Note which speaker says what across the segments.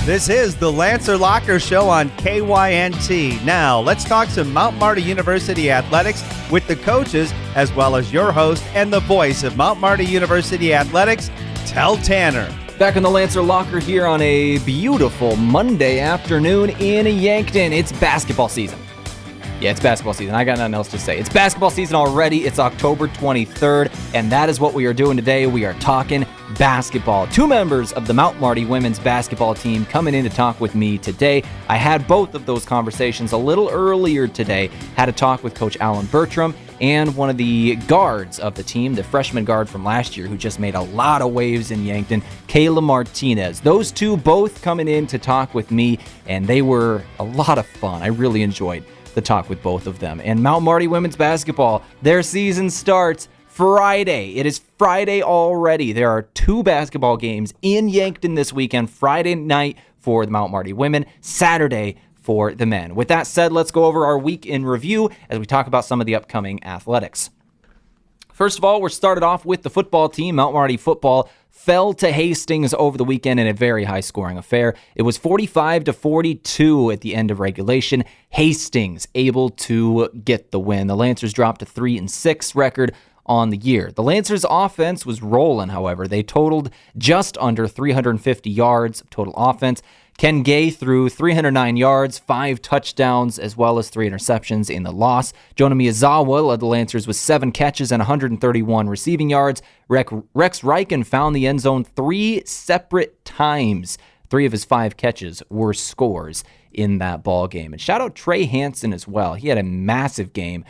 Speaker 1: This is the Lancer Locker Show on KYNT. Now, let's talk some Mount Marty University athletics with the coaches, as well as your host and the voice of Mount Marty University athletics, Tel Tanner.
Speaker 2: Back in the Lancer Locker here on a beautiful Monday afternoon in Yankton. It's basketball season. Yeah, it's basketball season. I got nothing else to say. It's basketball season already. It's October 23rd, and that is what we are doing today. We are talking basketball. Two members of the Mount Marty women's basketball team coming in to talk with me today. I had both of those conversations a little earlier today. Had a talk with Coach Allan Bertram and one of the guards of the team, the freshman guard from last year who just made a lot of waves in Yankton, Kaela Martinez. Those two both coming in to talk with me, and they were a lot of fun. I really enjoyed the talk with both of them. And Mount Marty women's basketball, their season starts Friday. It is Friday already. There are two basketball games in Yankton this weekend. Friday night for the Mount Marty women, Saturday for the men. With that said, let's go over our week in review as we talk about some of the upcoming athletics. First of all, we're started off with the football team. Mount Marty football fell to Hastings over the weekend in a very high-scoring affair. It was 45-42 at the end of regulation. Hastings able to get the win. The Lancers dropped a 3-6 record on the year. The Lancers offense was rolling, however. They totaled just under 350 yards of total offense. Ken Gay threw 309 yards, 5 touchdowns, as well as 3 interceptions in the loss. Jonah Miyazawa led the Lancers with 7 catches and 131 receiving yards. Rex Reichen found the end zone 3 separate times. 3 of his 5 catches were scores in that ball game. And shout out Trey Hansen as well. He had a massive game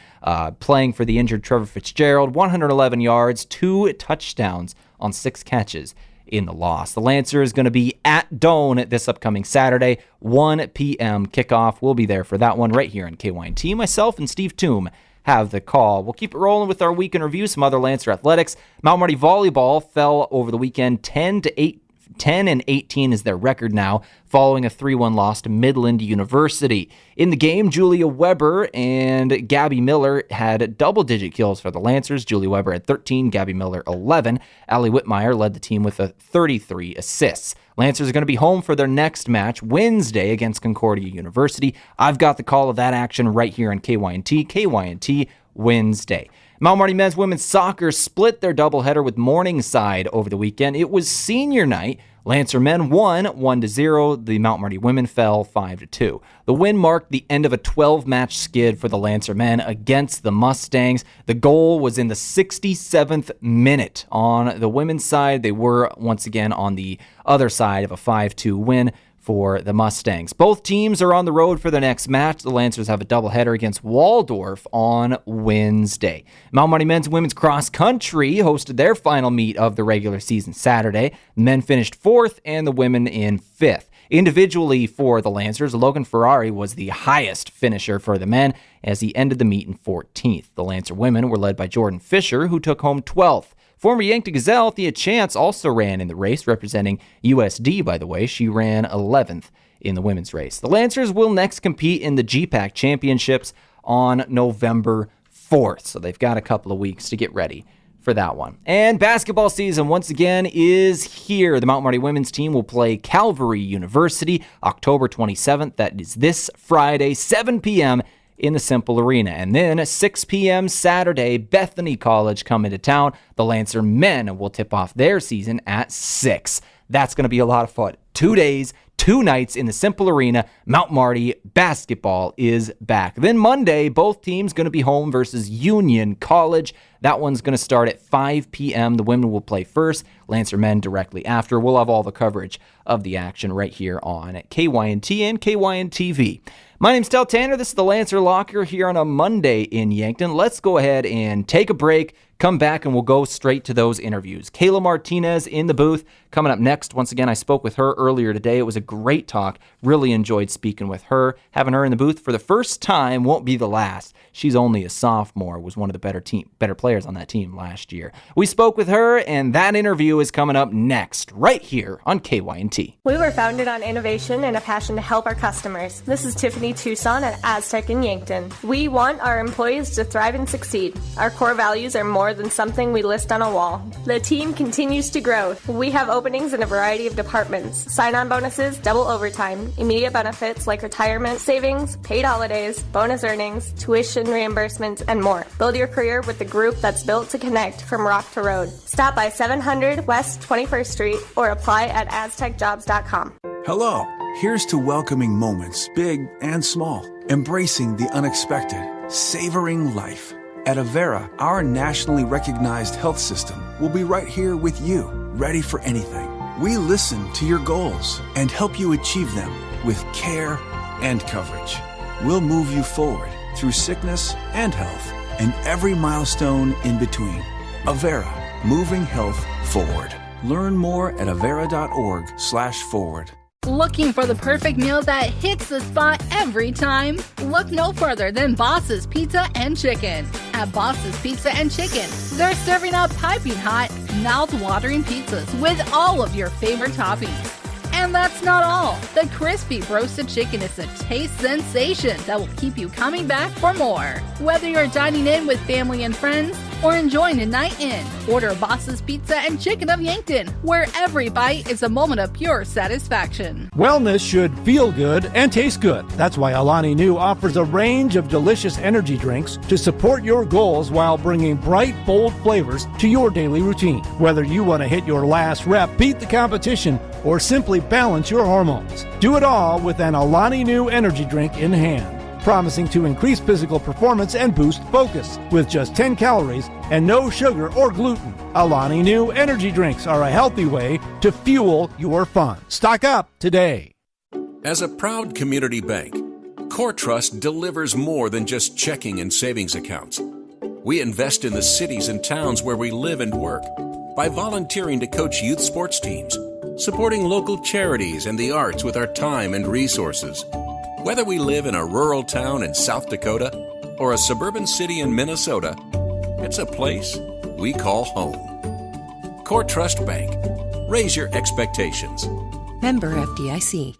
Speaker 2: playing for the injured Trevor Fitzgerald. 111 yards, 2 touchdowns on 6 catches in the loss. The Lancer is going to be at Doane this upcoming Saturday, 1 p.m. kickoff. We'll be there for that one right here on KYNT. Myself and Steve Toom have the call. We'll keep it rolling with our week in review, some other Lancer athletics. Mount Marty volleyball fell over the weekend 10-18 is their record now, following a 3-1 loss to Midland University. In the game, Julia Weber and Gabby Miller had double-digit kills for the Lancers. Julia Weber had 13, Gabby Miller 11. Allie Whitmire led the team with 33 assists. Lancers are going to be home for their next match Wednesday against Concordia University. I've got the call of that action right here on KYNT Wednesday. Mount Marty men's women's soccer split their doubleheader with Morningside over the weekend. It was senior night. Lancer men won 1-0. The Mount Marty women fell 5-2. The win marked the end of a 12-match skid for the Lancer men against the Mustangs. The goal was in the 67th minute. On the women's side, they were once again on the other side of a 5-2 win for the Mustangs. Both teams are on the road for their next match. The Lancers have a doubleheader against Waldorf on Wednesday. Mount Marty men's and women's cross country hosted their final meet of the regular season Saturday. The men finished 4th and the women in 5th. Individually for the Lancers, Logan Ferrari was the highest finisher for the men as he ended the meet in 14th. The Lancer women were led by Jordan Fisher, who took home 12th. Former Yankton Gazelle, Thea Chance, also ran in the race, representing USD, by the way. She ran 11th in the women's race. The Lancers will next compete in the GPAC Championships on November 4th, so they've got a couple of weeks to get ready for that one. And basketball season, once again, is here. The Mount Marty women's team will play Calvary University October 27th. That is this Friday, 7 p.m., in the Simple Arena. And then 6 p.m. Saturday, Bethany College come into town. The Lancer men will tip off their season at 6. That's going to be a lot of fun. 2 days, 2 nights in the Simple Arena. Mount Marty basketball is back. Then Monday, both teams going to be home versus Union College. That one's going to start at 5 p.m. The women will play first, Lancer men directly after. We'll have all the coverage of the action right here on KYNT and KYNTV. My name's Tel Tanner. This is the Lancer Locker here on a Monday in Yankton. Let's go ahead and take a break, come back, and we'll go straight to those interviews. Kaela Martinez in the booth coming up next. Once again, I spoke with her earlier today. It was a great talk. Really enjoyed speaking with her. Having her in the booth for the first time won't be the last. She's only a sophomore, was one of the better players on that team last year. We spoke with her, and that interview is coming up next, right here on KYNT.
Speaker 3: We were founded on innovation and a passion to help our customers. This is Tiffany Academy Tucson and Aztec in Yankton. We want our employees to thrive and succeed. Our core values are more than something we list on a wall. The team continues to grow. We have openings in a variety of departments. Sign-on bonuses, double overtime, immediate benefits like retirement, savings, paid holidays, bonus earnings, tuition reimbursements, and more. Build your career with the group that's built to connect from rock to road. Stop by 700 West 21st Street or apply at aztecjobs.com.
Speaker 4: Hello. Here's to welcoming moments, big and small, embracing the unexpected, savoring life. At Avera, our nationally recognized health system will be right here with you, ready for anything. We listen to your goals and help you achieve them with care and coverage. We'll move you forward through sickness and health and every milestone in between. Avera, moving health forward. Learn more at avera.org/forward.
Speaker 5: Looking for the perfect meal that hits the spot every time? Look no further than Boss's Pizza and Chicken. At Boss's Pizza and Chicken, they're serving up piping hot, mouth-watering pizzas with all of your favorite toppings. And that's not all. The crispy roasted chicken is a taste sensation that will keep you coming back for more. Whether you're dining in with family and friends or enjoying a night in, order Boss's Pizza and Chicken of Yankton, where every bite is a moment of pure satisfaction.
Speaker 6: Wellness should feel good and taste good. That's why Alani Nu offers a range of delicious energy drinks to support your goals while bringing bright, bold flavors to your daily routine. Whether you want to hit your last rep, beat the competition, or simply balance your hormones, do it all with an Alani Nu energy drink in hand, promising to increase physical performance and boost focus with just 10 calories and no sugar or gluten. Alani Nu energy drinks are a healthy way to fuel your fun. Stock up today.
Speaker 7: As a proud community bank, Core Trust delivers more than just checking and savings accounts. We invest in the cities and towns where we live and work by volunteering to coach youth sports teams, supporting local charities and the arts with our time and resources. Whether we live in a rural town in South Dakota or a suburban city in Minnesota, it's a place we call home. Core Trust Bank. Raise your expectations.
Speaker 8: Member FDIC.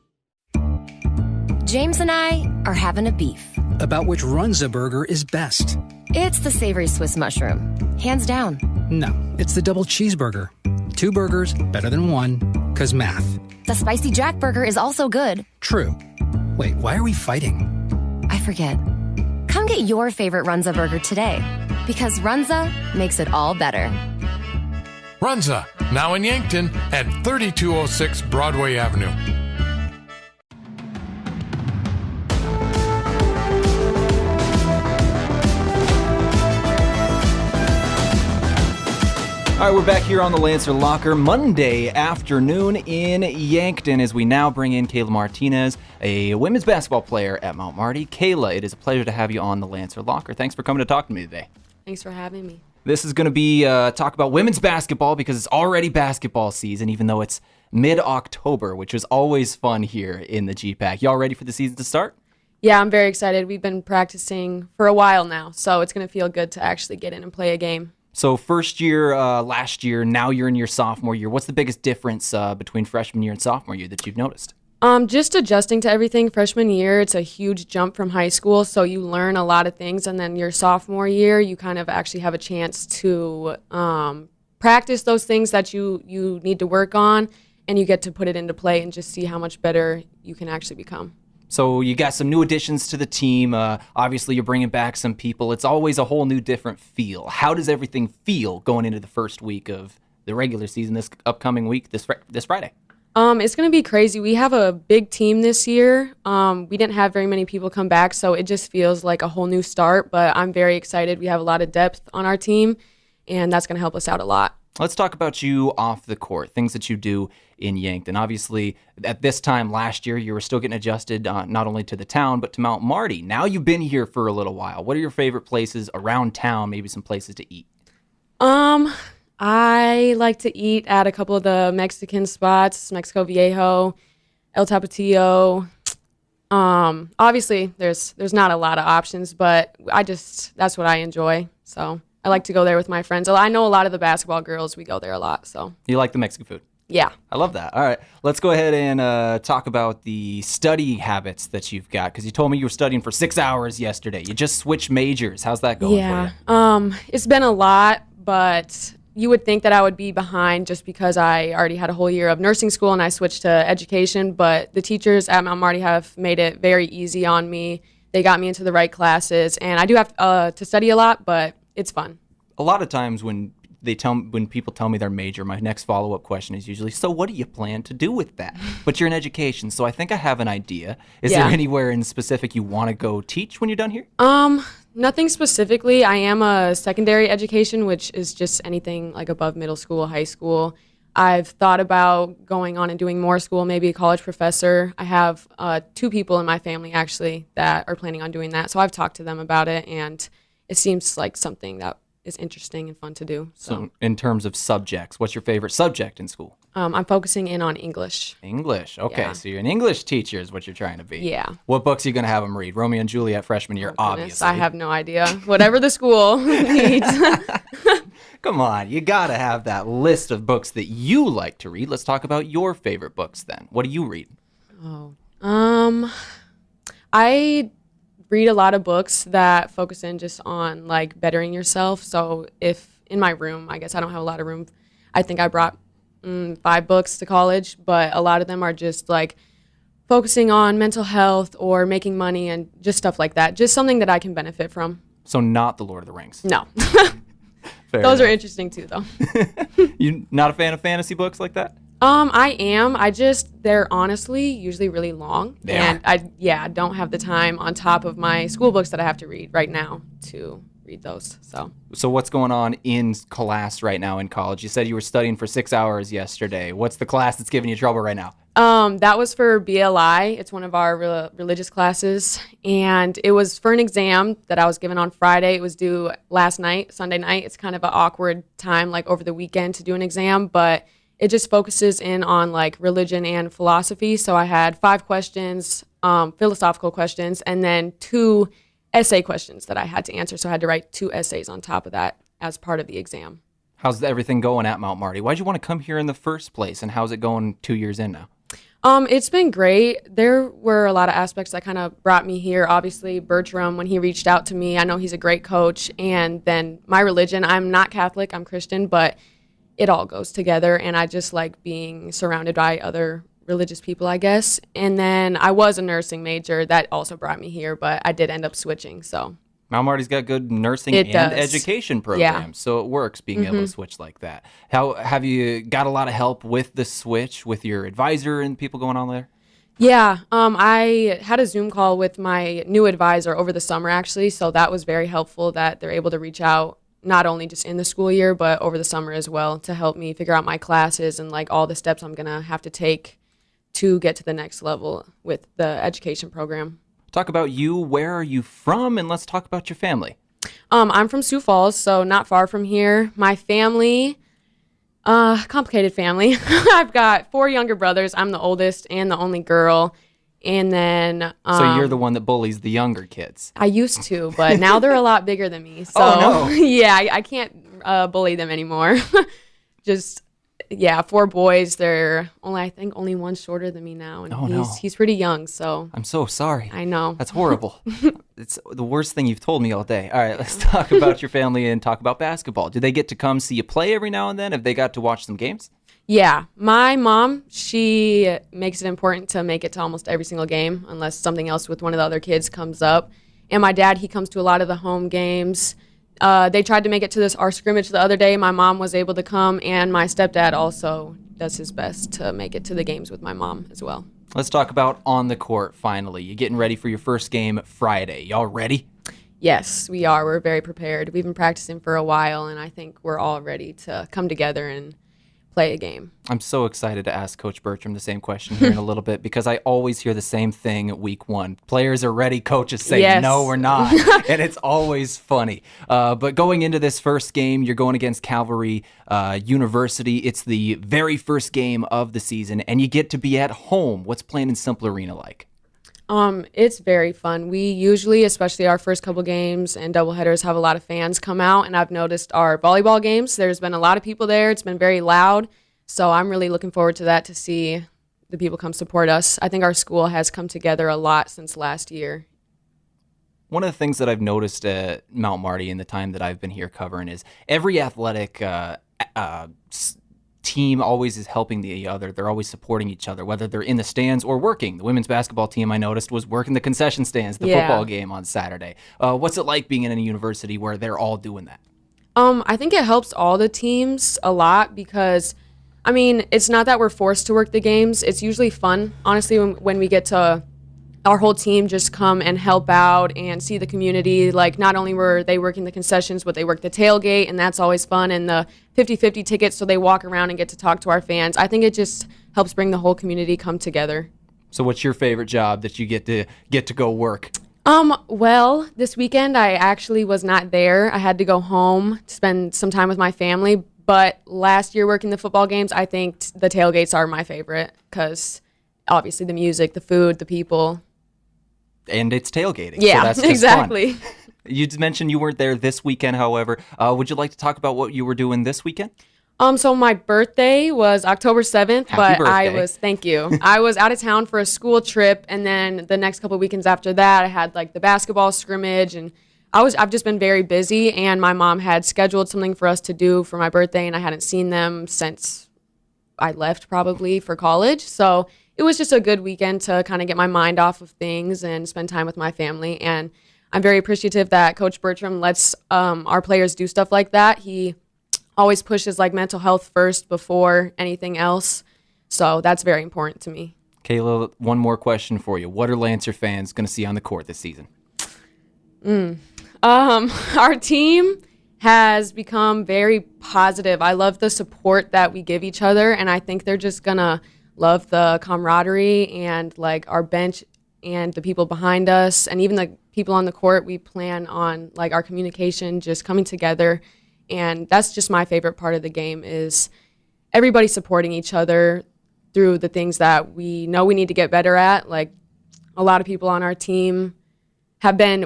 Speaker 8: James and I are having a beef.
Speaker 9: About which Runza burger is best.
Speaker 8: It's the savory Swiss mushroom. Hands down.
Speaker 9: No, it's the double cheeseburger. 2 burgers, better than 1, 'cause math.
Speaker 8: The spicy Jack burger is also good.
Speaker 9: True. Wait, why are we fighting?
Speaker 8: I forget. Come get your favorite Runza burger today, because Runza makes it all better.
Speaker 10: Runza, now in Yankton at 3206 Broadway Avenue.
Speaker 2: All right, we're back here on the Lancer Locker Monday afternoon in Yankton as we now bring in Kaela Martinez, a women's basketball player at Mount Marty. Kaela, it is a pleasure to have you on the Lancer Locker. Thanks for coming to talk to me today.
Speaker 11: Thanks for having me.
Speaker 2: This is going to be talk about women's basketball because it's already basketball season, even though it's mid-October, which is always fun here in the GPAC. Y'all ready for the season to start?
Speaker 11: Yeah, I'm very excited. We've been practicing for a while now, so it's going to feel good to actually get in and play a game.
Speaker 2: So first year, last year, now you're in your sophomore year. What's the biggest difference between freshman year and sophomore year that you've noticed?
Speaker 11: Just adjusting to everything. Freshman year, it's a huge jump from high school, so you learn a lot of things. And then your sophomore year, you kind of actually have a chance to practice those things that you need to work on, and you get to put it into play and just see how much better you can actually become.
Speaker 2: So you got some new additions to the team. Obviously, you're bringing back some people. It's always a whole new different feel. How does everything feel going into the first week of the regular season this upcoming week, this Friday?
Speaker 11: It's going to be crazy. We have a big team this year. We didn't have very many people come back, so it just feels like a whole new start. But I'm very excited. We have a lot of depth on our team, and that's going to help us out a lot.
Speaker 2: Let's talk about you off the court, things that you do in Yankton. Obviously, at this time last year, you were still getting adjusted not only to the town, but to Mount Marty. Now you've been here for a little while. What are your favorite places around town, maybe some places to eat?
Speaker 11: I like to eat at a couple of the Mexican spots, Mexico Viejo, El Tapatio. Obviously, there's not a lot of options, but that's what I enjoy, so I like to go there with my friends. I know a lot of the basketball girls, we go there a lot. So
Speaker 2: you like the Mexican food?
Speaker 11: Yeah.
Speaker 2: I love that. All right. Let's go ahead and talk about the study habits that you've got, because you told me you were studying for 6 hours yesterday. You just switched majors. How's that going for you?
Speaker 11: It's been a lot, but you would think that I would be behind just because I already had a whole year of nursing school and I switched to education, but the teachers at Mount Marty have made it very easy on me. They got me into the right classes, and I do have to study a lot, but it's fun.
Speaker 2: A lot of times when people tell me their major, my next follow-up question is usually, so what do you plan to do with that? But you're in education, so I think I have an idea. Is there anywhere in specific you want to go teach when you're done here?
Speaker 11: Nothing specifically. I am a secondary education, which is just anything like above middle school, high school. I've thought about going on and doing more school, maybe a college professor. I have 2 people in my family, actually, that are planning on doing that. So I've talked to them about it, and it seems like something that is interesting and fun to do.
Speaker 2: So in terms of subjects, what's your favorite subject in school?
Speaker 11: I'm focusing in on English.
Speaker 2: English. Okay,
Speaker 11: Yeah.
Speaker 2: So you're an English teacher is what you're trying to be.
Speaker 11: Yeah.
Speaker 2: What books are you going to have them read? Romeo and Juliet freshman year, obviously.
Speaker 11: I have no idea. Whatever the school needs.
Speaker 2: Come on, you got to have that list of books that you like to read. Let's talk about your favorite books then. What do you read?
Speaker 11: I read a lot of books that focus in just on like bettering yourself. So if in my room, I guess I don't have a lot of room. I think I brought 5 books to college, but a lot of them are just like focusing on mental health or making money and just stuff like that. Just something that I can benefit from.
Speaker 2: So not The Lord of the Rings.
Speaker 11: No.
Speaker 2: Those
Speaker 11: are interesting too, though.
Speaker 2: You not a fan of fantasy books like that?
Speaker 11: I am. They're honestly usually really long. And I don't have the time on top of my school books that I have to read right now to read those. So
Speaker 2: what's going on in class right now in college? You said you were studying for 6 hours yesterday. What's the class that's giving you trouble right now?
Speaker 11: That was for BLI. It's one of our religious classes, and it was for an exam that I was given on Friday. It was due last night, Sunday night. It's kind of an awkward time, like over the weekend, to do an exam, but it just focuses in on like religion and philosophy. So I had 5 questions, philosophical questions, and then 2 essay questions that I had to answer. So I had to write 2 essays on top of that as part of the exam.
Speaker 2: How's everything going at Mount Marty? Why'd you want to come here in the first place, and how's it going 2 years in now?
Speaker 11: It's been great. There were a lot of aspects that kind of brought me here. Obviously, Bertram, when he reached out to me, I know he's a great coach. And then my religion, I'm not Catholic, I'm Christian, but it all goes together. And I just like being surrounded by other religious people, I guess. And then I was a nursing major. That also brought me here, but I did end up switching, so.
Speaker 2: Mount Marty's got good nursing education programs, so it works being able to switch like that. How have you got a lot of help with the switch with your advisor and people going on there?
Speaker 11: Yeah, I had a Zoom call with my new advisor over the summer, actually, so that was very helpful that they're able to reach out not only just in the school year, but over the summer as well to help me figure out my classes and like all the steps I'm going to have to take to get to the next level with the education program.
Speaker 2: Talk about you. Where are you from? And let's talk about your family.
Speaker 11: I'm from Sioux Falls, so not far from here. My family, complicated family. I've got 4 younger brothers. I'm the oldest and the only girl. And then...
Speaker 2: so you're the one that bullies the younger kids.
Speaker 11: I used to, but now they're a lot bigger than me. So,
Speaker 2: oh, no.
Speaker 11: Yeah, I can't bully them anymore. Just... Yeah, 4 boys. They're only one shorter than me now, and he's pretty young. So
Speaker 2: I'm so sorry.
Speaker 11: I know,
Speaker 2: that's horrible. It's the worst thing you've told me all day. All right, let's talk about your family and talk about basketball. Do they get to come see you play every now and then? Have they got to watch some games?
Speaker 11: Yeah, my mom, she makes it important to make it to almost every single game, unless something else with one of the other kids comes up. And my dad, he comes to a lot of the home games. They tried to make it to our scrimmage the other day. My mom was able to come, and my stepdad also does his best to make it to the games with my mom as well.
Speaker 2: Let's talk about on the court, finally. You're getting ready for your first game Friday. Y'all ready?
Speaker 11: Yes, we are. We're very prepared. We've been practicing for a while, and I think we're all ready to come together and play a game.
Speaker 2: I'm so excited to ask Coach Bertram the same question here in a little bit because I always hear the same thing at week 1. Players are ready, coaches say,
Speaker 11: yes.
Speaker 2: No, we're not. And it's always funny. But going into this first game, you're going against Calvary University. It's the very first game of the season, and you get to be at home. What's Plain and Simple Arena like?
Speaker 11: It's very fun. We usually, especially our first couple games and doubleheaders, have a lot of fans come out, and I've noticed our volleyball games, there's been a lot of people there. It's been very loud. So I'm really looking forward to that, to see the people come support us. I think our school has come together a lot since last year.
Speaker 2: One of the things that I've noticed at Mount Marty in the time that I've been here covering is every athletic team always is helping the other. They're always supporting each other, whether they're in the stands or working. The women's basketball team, I noticed, was working the concession stands, the football game on Saturday. What's it like being in a university where they're all doing that?
Speaker 11: I think it helps all the teams a lot because, I mean, it's not that we're forced to work the games. It's usually fun, honestly, when we get to our whole team just come and help out and see the community. Like, not only were they working the concessions, but they worked the tailgate, and that's always fun, and the 50-50 tickets, so they walk around and get to talk to our fans. I think it just helps bring the whole community come together.
Speaker 2: So what's your favorite job that you get to go work?
Speaker 11: Well, this weekend I actually was not there. I had to go home to spend some time with my family, but last year working the football games, I think the tailgates are my favorite because obviously the music, the food, the people.
Speaker 2: And it's tailgating.
Speaker 11: Yeah,
Speaker 2: so that's just
Speaker 11: exactly.
Speaker 2: Fun. You mentioned you weren't there this weekend, however. Would you like to talk about what you were doing this weekend?
Speaker 11: So my birthday was October 7th,
Speaker 2: Happy birthday.
Speaker 11: Thank you. I was out of town for a school trip, and then the next couple of weekends after that, I had like the basketball scrimmage, and I've just been very busy, and my mom had scheduled something for us to do for my birthday, and I hadn't seen them since I left probably for college. So it was just a good weekend to kind of get my mind off of things and spend time with my family. And I'm very appreciative that Coach Bertram lets our players do stuff like that. He always pushes like mental health first before anything else. So that's very important to me.
Speaker 2: Kaela, one more question for you. What are Lancer fans going to see on the court this season?
Speaker 11: Our team has become very positive. I love the support that we give each other, and I think they're just going to love the camaraderie and like our bench and the people behind us and even the people on the court. We plan on like our communication just coming together, and that's just my favorite part of the game is everybody supporting each other through the things that we know we need to get better at. Like a lot of people on our team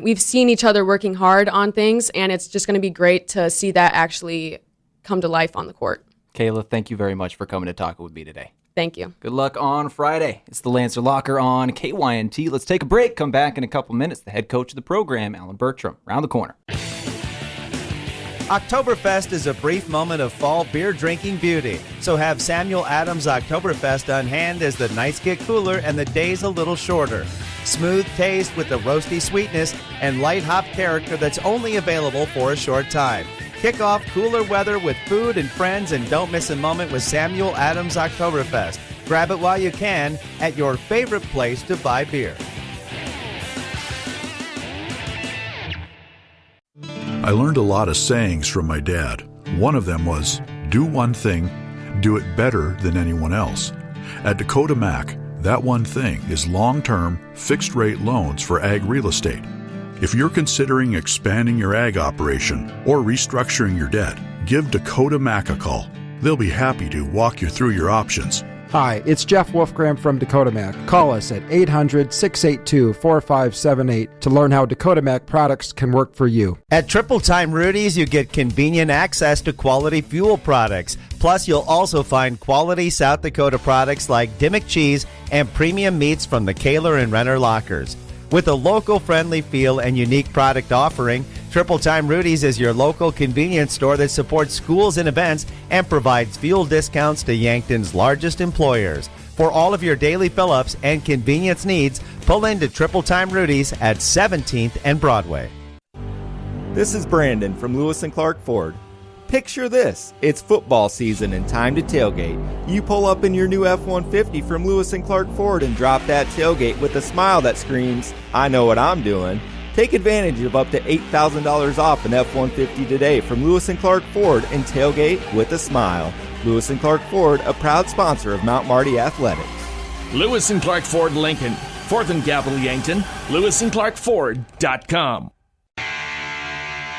Speaker 11: we've seen each other working hard on things, and it's just going to be great to see that actually come to life on the court.
Speaker 2: Kaela, thank you very much for coming to talk with me today.
Speaker 11: Thank you.
Speaker 2: Good luck on Friday. It's the Lancer Locker on KYNT. Let's take a break. Come back in a couple minutes. The head coach of the program, Allan Bertram, around the corner.
Speaker 1: Oktoberfest is a brief moment of fall beer drinking beauty. So have Samuel Adams Oktoberfest on hand as the nights get cooler and the days a little shorter. Smooth taste with the roasty sweetness and light hop character that's only available for a short time. Kick off cooler weather with food and friends, and don't miss a moment with Samuel Adams Oktoberfest. Grab it while you can at your favorite place to buy beer.
Speaker 12: I learned a lot of sayings from my dad. One of them was, do one thing, do it better than anyone else. At Dakota Mac, that one thing is long-term, fixed-rate loans for ag real estate. If you're considering expanding your ag operation or restructuring your debt, give Dakota Mac a call. They'll be happy to walk you through your options.
Speaker 13: Hi, it's Jeff Wolfgram from Dakota Mac. Call us at 800-682-4578 to learn how Dakota Mac products can work for you.
Speaker 1: At Triple Time Rudy's, you get convenient access to quality fuel products. Plus, you'll also find quality South Dakota products like Dimmock cheese and premium meats from the Kaler and Renner lockers. With a local-friendly feel and unique product offering, Triple Time Rudy's is your local convenience store that supports schools and events and provides fuel discounts to Yankton's largest employers. For all of your daily fill-ups and convenience needs, pull into Triple Time Rudy's at 17th and Broadway.
Speaker 14: This is Brandon from Lewis & Clark Ford. Picture this. It's football season and time to tailgate. You pull up in your new F-150 from Lewis & Clark Ford and drop that tailgate with a smile that screams, I know what I'm doing. Take advantage of up to $8,000 off an F-150 today from Lewis & Clark Ford and tailgate with a smile. Lewis & Clark Ford, a proud sponsor of Mount Marty Athletics.
Speaker 15: Lewis & Clark Ford Lincoln, 4th and Capitol Yankton, lewisandclarkford.com.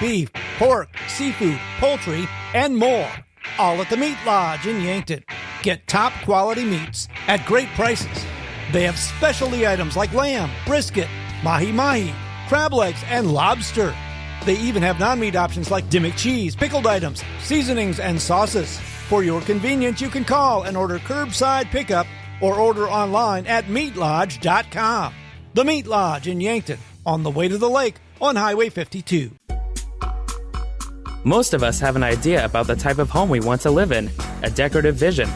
Speaker 6: Beef, pork, seafood, poultry, and more. All at the Meat Lodge in Yankton. Get top quality meats at great prices. They have specialty items like lamb, brisket, mahi-mahi, crab legs, and lobster. They even have non-meat options like Dimmock cheese, pickled items, seasonings, and sauces. For your convenience, you can call and order curbside pickup or order online at meatlodge.com. The Meat Lodge in Yankton, on the way to the lake on Highway 52.
Speaker 16: Most of us have an idea about the type of home we want to live in, a decorative vision.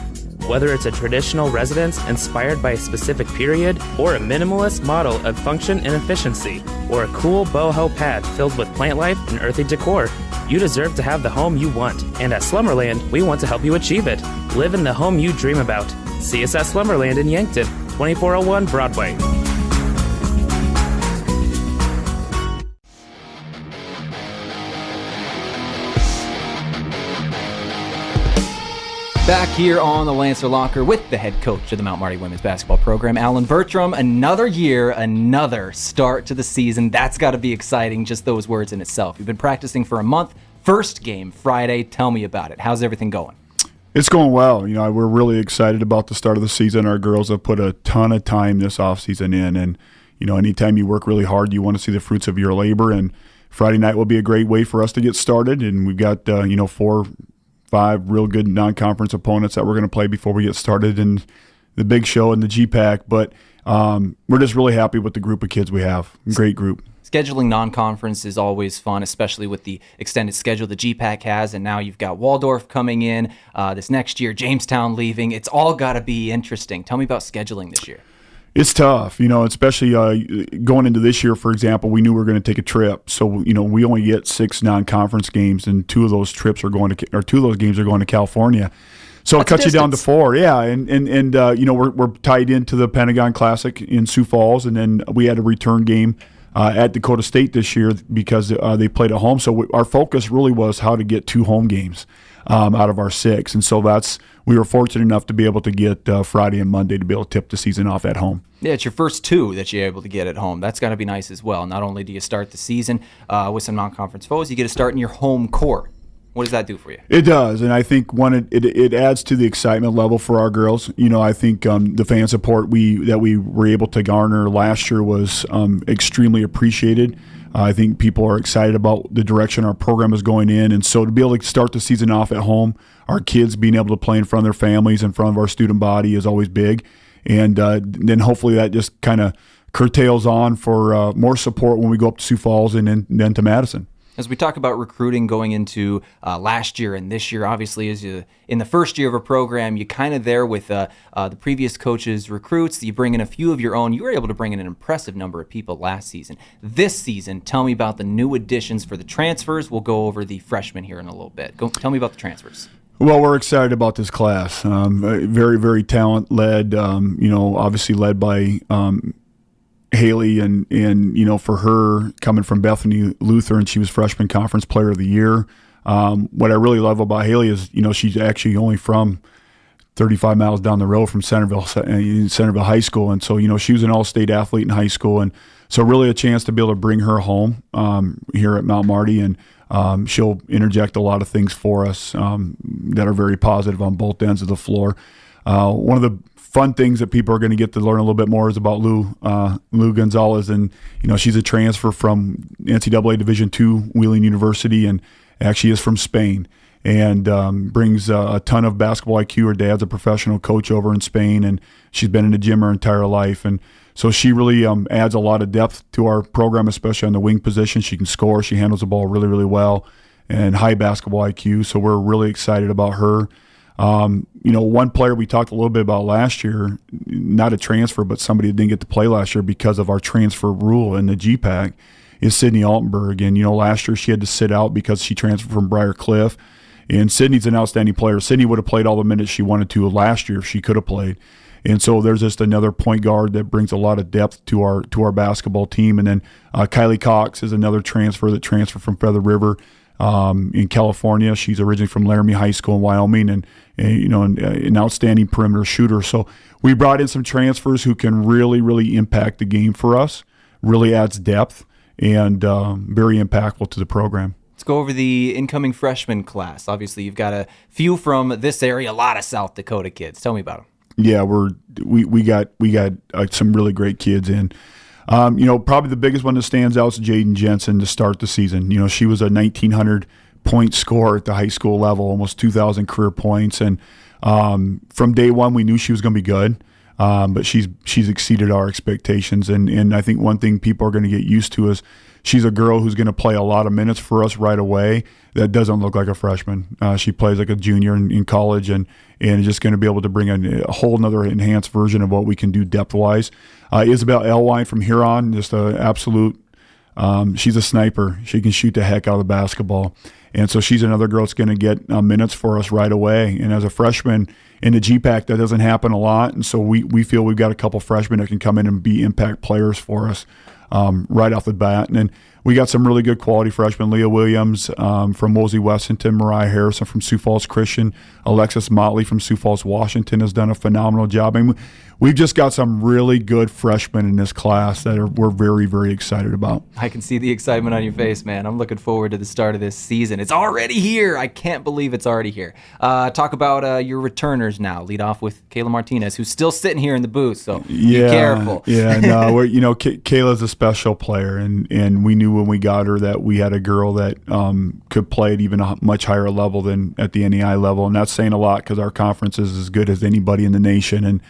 Speaker 16: Whether it's a traditional residence inspired by a specific period, or a minimalist model of function and efficiency, or a cool boho pad filled with plant life and earthy decor, you deserve to have the home you want. And at Slumberland, we want to help you achieve it. Live in the home you dream about. See us at Slumberland in Yankton, 2401 Broadway.
Speaker 2: Back here on the Lancer Locker with the head coach of the Mount Marty women's basketball program, Allan Bertram. Another year, another start to the season. That's got to be exciting, just those words in itself. You've been practicing for a month. First game Friday. Tell me about it. How's everything going?
Speaker 17: It's going well. You know, we're really excited about the start of the season. Our girls have put a ton of time this offseason in, and you know, anytime you work really hard, you want to see the fruits of your labor. And Friday night will be a great way for us to get started. And we've got 4-5 real good non-conference opponents that we're going to play before we get started in the big show in the GPAC. But we're just really happy with the group of kids we have. Great group.
Speaker 2: Scheduling non-conference is always fun, especially with the extended schedule the GPAC has, and now you've got Waldorf coming in this next year, Jamestown leaving. It's all got to be interesting. Tell me about scheduling this year.
Speaker 17: It's tough, especially going into this year, for example, we knew we were going to take a trip. So, we only get 6 non-conference games, and 2 of those games are going to California. So it cuts you down to 4. Yeah, and we're tied into the Pentagon Classic in Sioux Falls, and then we had a return game at Dakota State this year because they played at home. So our focus really was how to get 2 home games out of our 6. And so we were fortunate enough to be able to get Friday and Monday to be able to tip the season off at home.
Speaker 2: Yeah, it's your first 2 that you're able to get at home. That's got to be nice as well. Not only do you start the season with some non-conference foes, you get to start in your home court. What does that do for you?
Speaker 17: It does, and I think it adds to the excitement level for our girls. I think the fan support that we were able to garner last year was extremely appreciated. I think people are excited about the direction our program is going in, and so to be able to start the season off at home, our kids being able to play in front of their families, in front of our student body is always big, and then hopefully that just kind of curtails on for more support when we go up to Sioux Falls and then to Madison.
Speaker 2: As we talk about recruiting going into last year and this year, obviously, as you in the first year of a program, you're kind of there with the previous coaches' recruits. You bring in a few of your own. You were able to bring in an impressive number of people last season. This season, tell me about the new additions for the transfers. We'll go over the freshmen here in a little bit. Tell me about the transfers.
Speaker 17: Well, we're excited about this class. Very, very talent-led, obviously led by Haley, and for her coming from Bethany Lutheran, she was freshman conference player of the year. What I really love about Haley is she's actually only from 35 miles down the road from Centerville High School, and so she was an all-state athlete in high school, and so really a chance to be able to bring her home here at Mount Marty, and she'll interject a lot of things for us that are very positive on both ends of the floor. One of the fun things that people are going to get to learn a little bit more is about Lou Gonzalez, and she's a transfer from NCAA Division II Wheeling University, and actually is from Spain, and brings a ton of basketball IQ. Her dad's a professional coach over in Spain, and she's been in the gym her entire life, and so she really adds a lot of depth to our program, especially on the wing position. She can score, she handles the ball really, really well, and high basketball IQ, so we're really excited about her. One player we talked a little bit about last year, not a transfer, but somebody that didn't get to play last year because of our transfer rule in the GPAC, is Sydney Altenberg. And, last year she had to sit out because she transferred from Briar Cliff. And Sydney's an outstanding player. Sydney would have played all the minutes she wanted to last year if she could have played. And so there's just another point guard that brings a lot of depth to our basketball team. And then Kylie Cox is another transfer that transferred from Feather River in California. She's originally from Laramie High School in Wyoming, and an outstanding perimeter shooter. So we brought in some transfers who can really, really impact the game for us, really adds depth, and very impactful to the program.
Speaker 2: Let's go over the incoming freshman class. Obviously, you've got a few from this area, a lot of South Dakota kids. Tell me about them.
Speaker 17: Yeah, we got some really great kids in. Probably the biggest one that stands out is Jaden Jensen to start the season. She was a 1,900 point scorer at the high school level, almost 2,000 career points. And from day one, we knew she was going to be good. But she's exceeded our expectations. And I think one thing people are going to get used to is she's a girl who's going to play a lot of minutes for us right away that doesn't look like a freshman. She plays like a junior in college and is just going to be able to bring a whole nother enhanced version of what we can do depth-wise. Isabel Elwine from Huron, just an absolute she's a sniper. She can shoot the heck out of the basketball. And so she's another girl that's going to get minutes for us right away. And as a freshman in the GPAC, that doesn't happen a lot. And so we feel we've got a couple freshmen that can come in and be impact players for us right off the bat. And then we got some really good quality freshmen. Leah Williams from Moseley Westington, Mariah Harrison from Sioux Falls Christian, Alexis Motley from Sioux Falls, Washington has done a phenomenal job. And we've just got some really good freshmen in this class that we're very, very excited about.
Speaker 2: I can see the excitement on your face, man. I'm looking forward to the start of this season. It's already here. I can't believe it's already here. Talk about your returners now. Lead off with Kaela Martinez, who's still sitting here in the booth, so be careful.
Speaker 17: Yeah, no, Kayla's a special player, and we knew when we got her that we had a girl that could play at even a much higher level than at the NEI level, and that's saying a lot because our conference is as good as anybody in the nation. And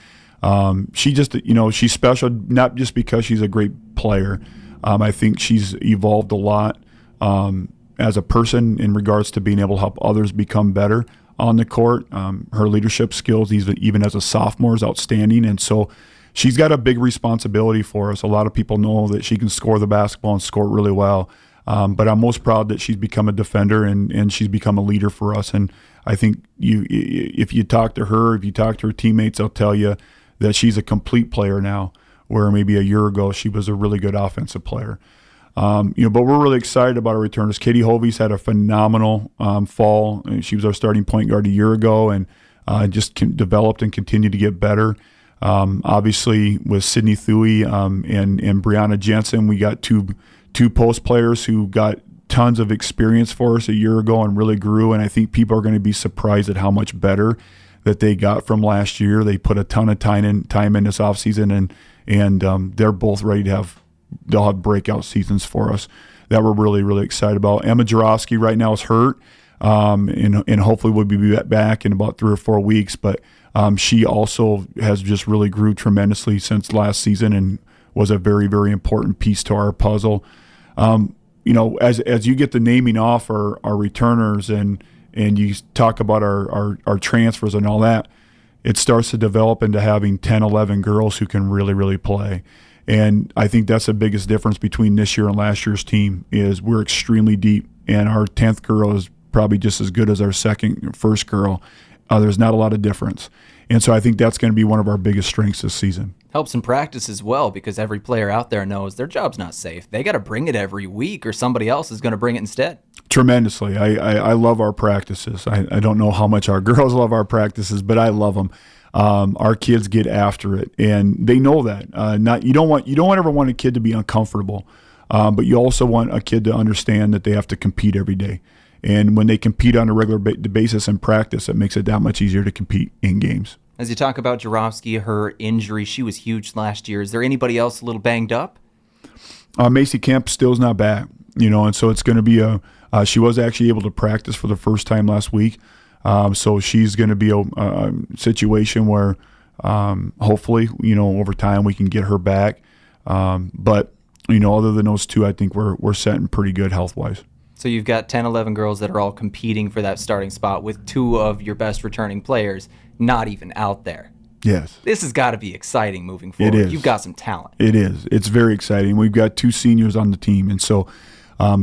Speaker 17: she just, she's special not just because she's a great player. I think she's evolved a lot as a person in regards to being able to help others become better on the court. Her leadership skills, even as a sophomore, is outstanding, and so she's got a big responsibility for us. A lot of people know that she can score the basketball and score it really well. But I'm most proud that she's become a defender and she's become a leader for us. And I think if you talk to her, if you talk to her teammates, they'll tell you that she's a complete player now, where maybe a year ago she was a really good offensive player. But we're really excited about our returners. Katie Hovey's had a phenomenal fall. She was our starting point guard a year ago and just developed and continued to get better. Obviously, with Sydney Thuy and Brianna Jensen, we got two post players who got tons of experience for us a year ago and really grew. And I think people are going to be surprised at how much better that they got from last year. They put a ton of time in this offseason, and they're both ready to they'll have breakout seasons for us that we're really, really excited about. Emma Jarofsky right now is hurt, and hopefully we'll be back in about 3 or 4 weeks. But she also has just really grew tremendously since last season and was a very, very important piece to our puzzle. As you get the naming off our returners and you talk about our transfers and all that, it starts to develop into having 10, 11 girls who can really, really play. And I think that's the biggest difference between this year and last year's team is we're extremely deep, and our 10th girl is probably just as good as our first girl. There's not a lot of difference. And so I think that's going to be one of our biggest strengths this season.
Speaker 2: Helps in practice as well, because every player out there knows their job's not safe. They got to bring it every week or somebody else is going to bring it instead.
Speaker 17: Tremendously. I love our practices. I don't know how much our girls love our practices, but I love them. Our kids get after it, and they know that. You don't ever want a kid to be uncomfortable, but you also want a kid to understand that they have to compete every day. And when they compete on a regular basis in practice, it makes it that much easier to compete in games.
Speaker 2: As you talk about Jarofsky, her injury, she was huge last year. Is there anybody else a little banged up?
Speaker 17: Macy Kemp still's not back, and so it's going to be she was actually able to practice for the first time last week. So she's going to be a situation where hopefully, over time we can get her back. But, other than those two, I think we're setting pretty good health-wise.
Speaker 2: So you've got 10, 11 girls that are all competing for that starting spot with 2 of your best returning players not even out there.
Speaker 17: Yes.
Speaker 2: This has got to be exciting moving forward.
Speaker 17: It is.
Speaker 2: You've got some talent.
Speaker 17: It is. It's very exciting. We've got 2 seniors on the team, and so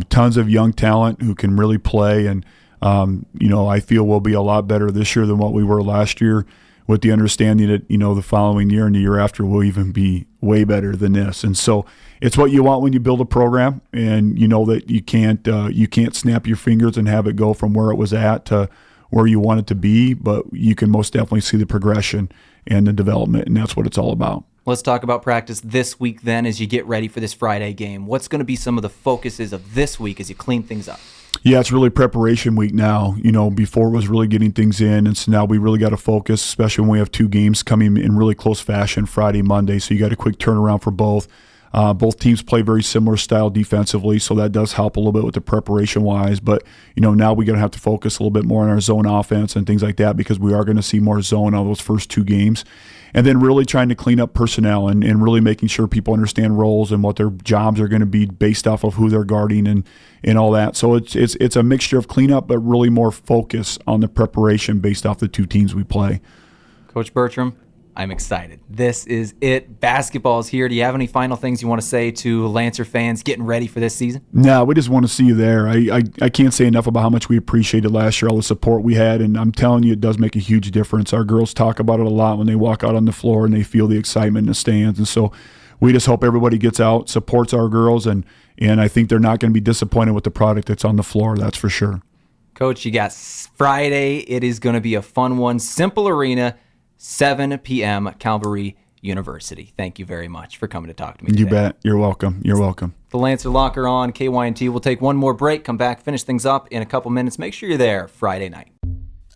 Speaker 17: tons of young talent who can really play. And, I feel we'll be a lot better this year than what we were last year, with the understanding that, the following year and the year after we'll even be way better than this. And so it's what you want when you build a program, and you know that you can't snap your fingers and have it go from where it was at to where you want it to be, but you can most definitely see the progression and the development, and that's what it's all about.
Speaker 2: Let's talk about practice this week then as you get ready for this Friday game. What's going to be some of the focuses of this week as you clean things up?
Speaker 17: Yeah, it's really preparation week now. Before it was really getting things in, and so now we really got to focus, especially when we have 2 games coming in really close fashion, Friday, Monday, so you got a quick turnaround for both. Both teams play very similar style defensively, so that does help a little bit with the preparation-wise. But, now we're going to have to focus a little bit more on our zone offense and things like that because we are going to see more zone on those first 2 games. And then really trying to clean up personnel and really making sure people understand roles and what their jobs are going to be based off of who they're guarding and all that. So it's a mixture of cleanup, but really more focus on the preparation based off the 2 teams we play.
Speaker 2: Coach Bertram, I'm excited. This is it. Basketball is here. Do you have any final things you want to say to Lancer fans getting ready for this season?
Speaker 17: No, we just want to see you there. I can't say enough about how much we appreciated last year, all the support we had, and I'm telling you, it does make a huge difference. Our girls talk about it a lot when they walk out on the floor and they feel the excitement in the stands, and so we just hope everybody gets out, supports our girls, and I think they're not going to be disappointed with the product that's on the floor, that's for sure.
Speaker 2: Coach, you got Friday. It is going to be a fun one. Simple Arena, 7 p.m., Calvary University. Thank you very much for coming to talk to me today.
Speaker 17: You bet. You're welcome. You're welcome.
Speaker 2: The Lancer Locker on KYNT. We'll take one more break, come back, finish things up in a couple minutes. Make sure you're there Friday night.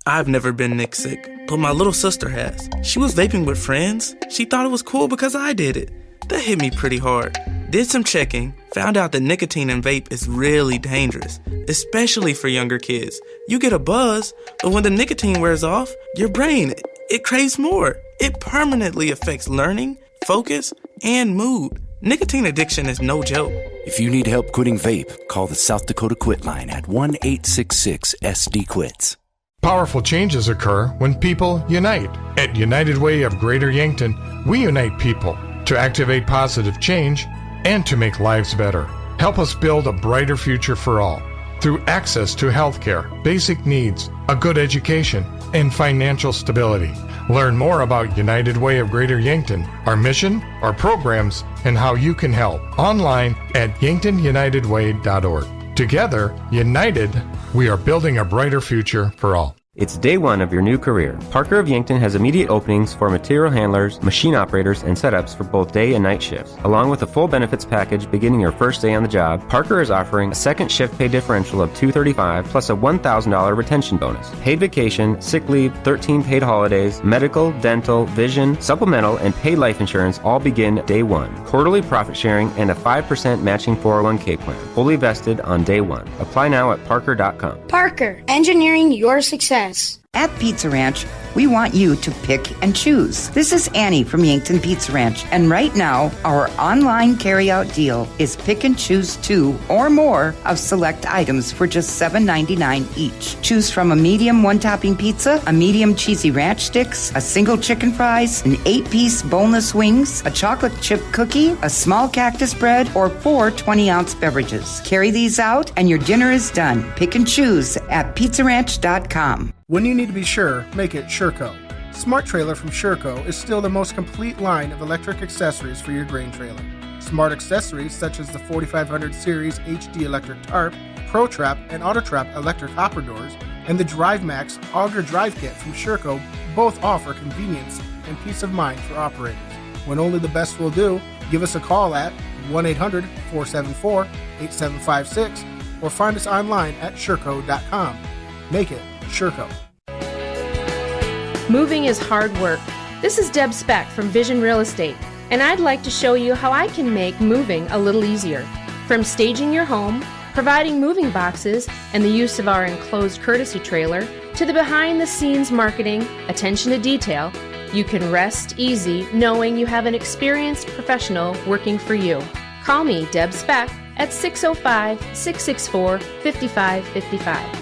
Speaker 18: I've never been Nick sick, but my little sister has. She was vaping with friends. She thought it was cool because I did it. That hit me pretty hard. Did some checking, found out that nicotine in vape is really dangerous, especially for younger kids. You get a buzz, but when the nicotine wears off, your brain, it craves more. It permanently affects learning, focus, and mood. Nicotine addiction is no joke.
Speaker 19: If you need help quitting vape, call the South Dakota Quit line at 1-866-SD-QUITS.
Speaker 10: Powerful changes occur when people unite. At United Way of Greater Yankton, we unite people to activate positive change and to make lives better. Help us build a brighter future for all through access to healthcare, basic needs, a good education, and financial stability. Learn more about United Way of Greater Yankton, our mission, our programs, and how you can help online at yanktonyunitedway.org. Together, united, we are building a brighter future for all.
Speaker 20: It's day one of your new career. Parker of Yankton has immediate openings for material handlers, machine operators, and setups for both day and night shifts. Along with a full benefits package beginning your first day on the job, Parker is offering a second shift pay differential of $235 plus a $1,000 retention bonus. Paid vacation, sick leave, 13 paid holidays, medical, dental, vision, supplemental, and paid life insurance all begin day one. Quarterly profit sharing and a 5% matching 401k plan. Fully vested on day one. Apply now at parker.com.
Speaker 21: Parker, engineering your success.
Speaker 22: At Pizza Ranch, we want you to pick and choose. This is Annie from Yankton Pizza Ranch, and right now, our online carryout deal is pick and choose 2 or more of select items for just $7.99 each. Choose from a medium 1-topping pizza, a medium cheesy ranch sticks, a single chicken fries, an 8-piece boneless wings, a chocolate chip cookie, a small cactus bread, or 4 20-ounce beverages. Carry these out, and your dinner is done. Pick and choose at pizzaranch.com.
Speaker 23: When you need to be sure, make it Sureco. Smart Trailer from Sureco is still the most complete line of electric accessories for your grain trailer. Smart accessories such as the 4500 Series HD electric tarp, Pro Trap, and Auto Trap electric hopper doors, and the Drive Max Auger Drive Kit from Sureco both offer convenience and peace of mind for operators. When only the best will do, give us a call at 1-800-474-8756 or find us online at sureco.com. Make it Sureco.
Speaker 24: Moving is hard work. This is Deb Speck from Vision Real Estate, and I'd like to show you how I can make moving a little easier. From staging your home, providing moving boxes, and the use of our enclosed courtesy trailer, to the behind-the-scenes marketing, attention to detail, you can rest easy knowing you have an experienced professional working for you. Call me, Deb Speck, at 605-664-5555.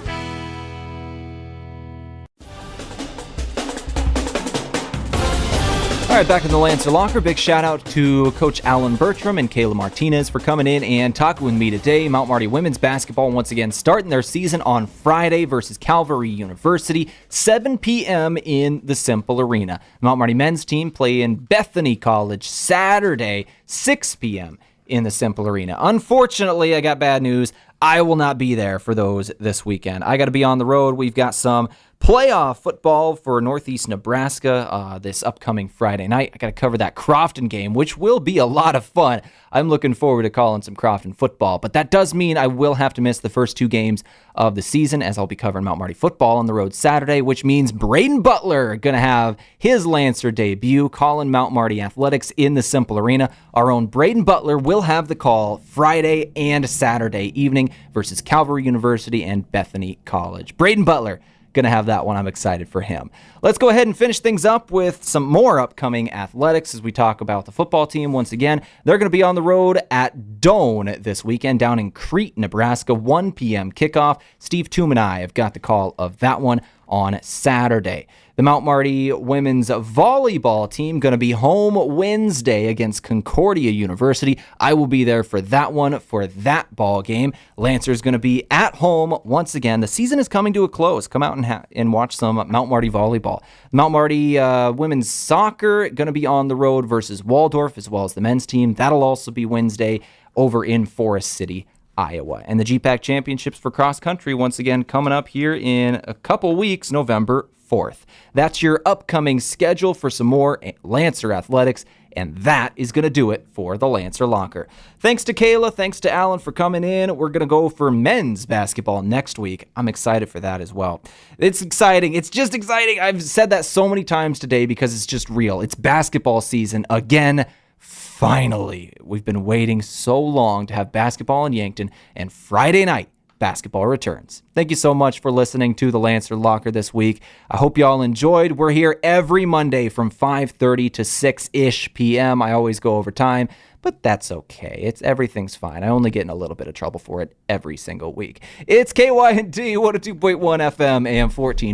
Speaker 2: All right, back in the Lancer Locker. Big shout out to Coach Allan Bertram and Kaela Martinez for coming in and talking with me today. Mount Marty women's basketball once again starting their season on Friday versus Calvary University, 7 p.m. in the Simple Arena. Mount Marty men's team play in Bethany College Saturday, 6 p.m. in the Simple Arena. Unfortunately, I got bad news. I will not be there for those this weekend. I got to be on the road. We've got some Playoff football for Northeast Nebraska this upcoming Friday night. I got to cover that Crofton game, which will be a lot of fun. I'm looking forward to calling some Crofton football, but that does mean I will have to miss the first 2 games of the season, as I'll be covering Mount Marty football on the road Saturday, which means Braden Butler going to have his Lancer debut calling Mount Marty athletics in the Simple Arena. Our own Braden Butler will have the call Friday and Saturday evening versus Calvary University and Bethany College. Braden Butler going to have that one. I'm excited for him. Let's go ahead and finish things up with some more upcoming athletics as we talk about the football team. Once again, they're going to be on the road at Doane this weekend down in Crete, Nebraska, 1 p.m. kickoff. Steve Toom and I have got the call of that one on Saturday. The Mount Marty women's volleyball team going to be home Wednesday against Concordia University. I will be there for that one, for that ball game. Lancer's going to be at home once again. The season is coming to a close. Come out and watch some Mount Marty volleyball. Mount Marty women's soccer going to be on the road versus Waldorf, as well as the men's team. That'll also be Wednesday over in Forest City, Iowa. And the GPAC Championships for cross country once again coming up here in a couple weeks, November 4th. That's your upcoming schedule for some more Lancer athletics, and that is going to do it for the Lancer Locker. Thanks to Kaela, thanks to Alan for coming in. We're going to go for men's basketball next week. I'm excited for that as well. It's exciting. It's just exciting. I've said that so many times today because it's just real. It's basketball season again. Finally, we've been waiting so long to have basketball in Yankton, and Friday night, basketball returns. Thank you so much for listening to the Lancer Locker this week. I hope you all enjoyed. We're here every Monday from 5:30 to 6-ish p.m. I always go over time, but that's okay. Everything's fine. I only get in a little bit of trouble for it every single week. It's KYNT 102.1 FM, AM 1450.